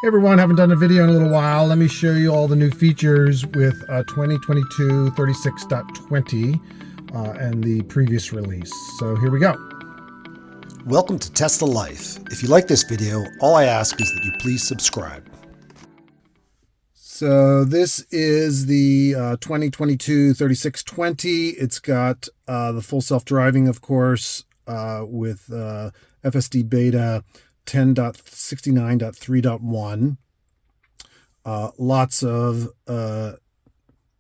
Hey everyone, haven't done a video in a little while. Let me show you all the new features with 2022 36.20 and the previous release. So here we go. Welcome to Tesla Life. If you like this video, all I ask is that you please subscribe. So this is the 2022 36.20. It's got the full self-driving, of course, with FSD Beta 10.69.3.1. Lots of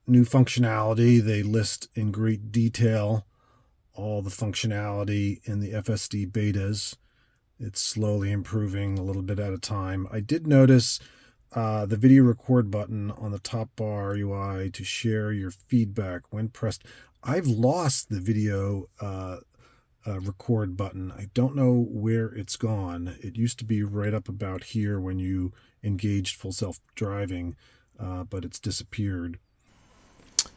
new functionality. They list in great detail all the functionality in the FSD betas. It's slowly improving a little bit at a time. I did notice the video record button on the top bar UI to share your feedback when pressed. I've lost the video record button. I don't know where it's gone. It used to be right up about here when you engaged full self-driving, but it's disappeared.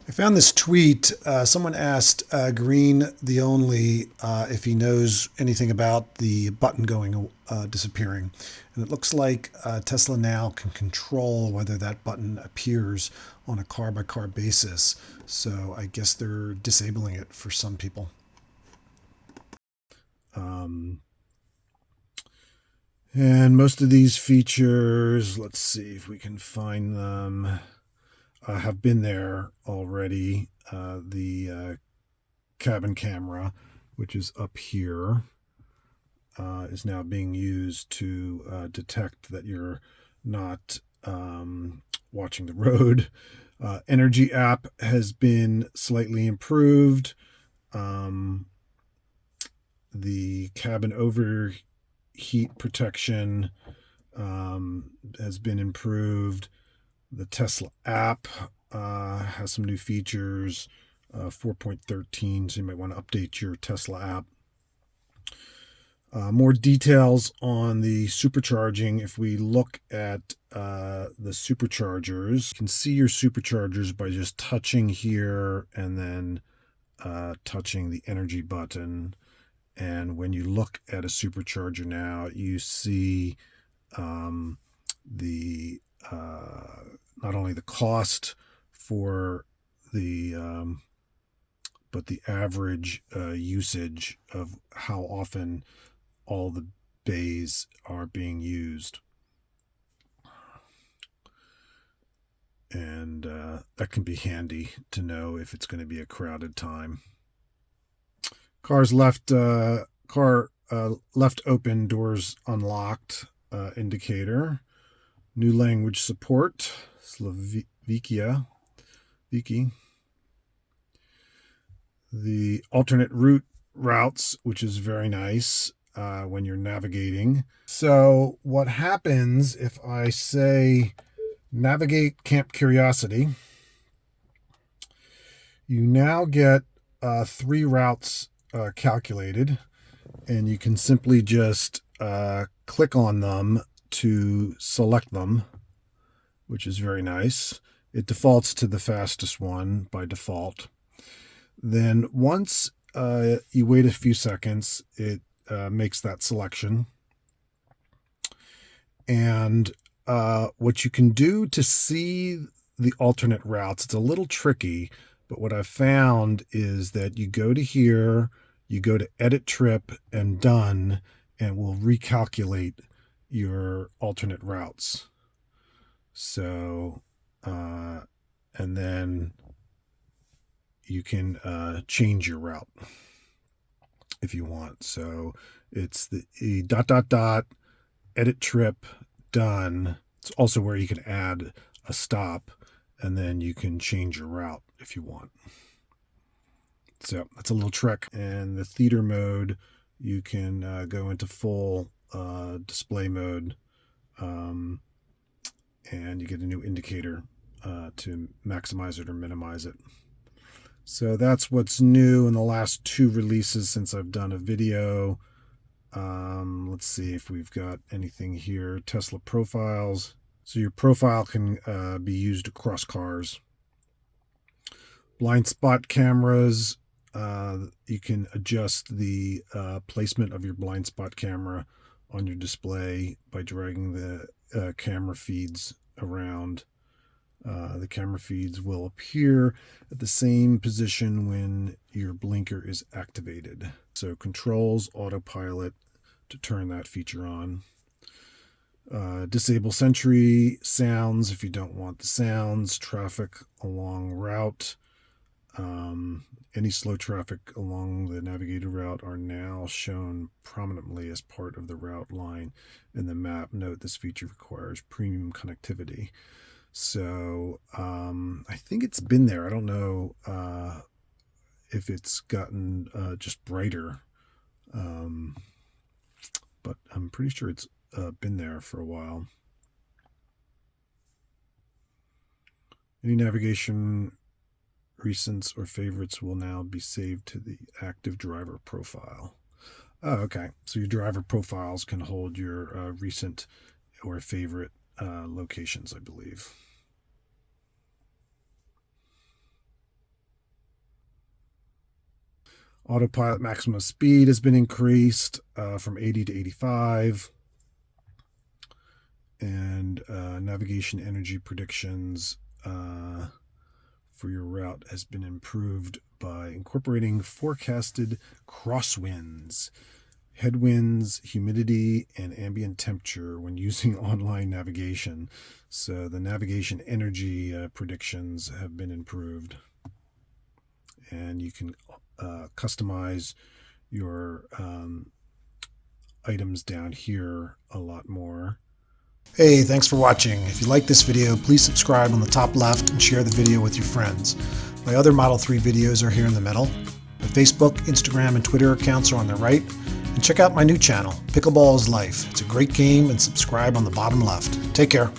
I found this tweet. Someone asked Green the Only if he knows anything about the button going disappearing. And it looks like Tesla now can control whether that button appears on a car-by-car basis. So I guess they're disabling it for some people. And most of these features, let's see if we can find them, have been there already. The cabin camera, which is up here, is now being used to detect that you're not watching the road. Energy app has been slightly improved. The cabin overheat protection has been improved. The Tesla app has some new features, 4.13, so you might want to update your Tesla app. More details on the supercharging. If we look at the superchargers, you can see your superchargers by just touching here and then touching the energy button. And when you look at a supercharger now, you see the not only the cost for the but the average usage of how often all the bays are being used. And that can be handy to know if it's going to be a crowded time. Left open, doors unlocked indicator. New language support, Slovakia. The alternate routes, which is very nice when you're navigating. So what happens if I say navigate Camp Curiosity? You now get 3 routes calculated, and you can simply just click on them to select them, which is very nice. It defaults to the fastest one by default. Then once you wait a few seconds, it makes that selection. And what you can do to see the alternate routes, it's a little tricky, but what I've found is that you go to here, you go to edit trip and done, and we'll recalculate your alternate routes. So, and then you can change your route if you want. So it's the edit trip done. It's also where you can add a stop, and then you can change your route if you want. So that's a little trick. And the theater mode, you can go into full display mode, and you get a new indicator to maximize it or minimize it. So that's what's new in the last 2 releases since I've done a video. Let's see if we've got anything here. Tesla profiles. So your profile can be used across cars. Blind spot cameras. You can adjust the placement of your blind spot camera on your display by dragging the camera feeds around. The camera feeds will appear at the same position when your blinker is activated. So controls Autopilot to turn that feature on. Disable Sentry sounds if you don't want the sounds. Traffic along route. Any slow traffic along the navigated route are now shown prominently as part of the route line in the map. Note this feature requires premium connectivity. So I think it's been there. I don't know if it's gotten just brighter, but I'm pretty sure it's been there for a while. Any navigation recents or favorites will now be saved to the active driver profile. Oh, okay. So your driver profiles can hold your recent or favorite locations, I believe. Autopilot maximum speed has been increased from 80 to 85. And navigation energy predictions for your route has been improved by incorporating forecasted crosswinds, headwinds, humidity, and ambient temperature when using online navigation. So the navigation energy predictions have been improved. And you can customize your items down here a lot more. Hey, thanks for watching. If you like this video, please subscribe on the top left and share the video with your friends. My other Model 3 videos are here in the middle. My Facebook, Instagram, and Twitter accounts are on the right. And check out my new channel, Pickleball is Life. It's a great game, and subscribe on the bottom left. Take care.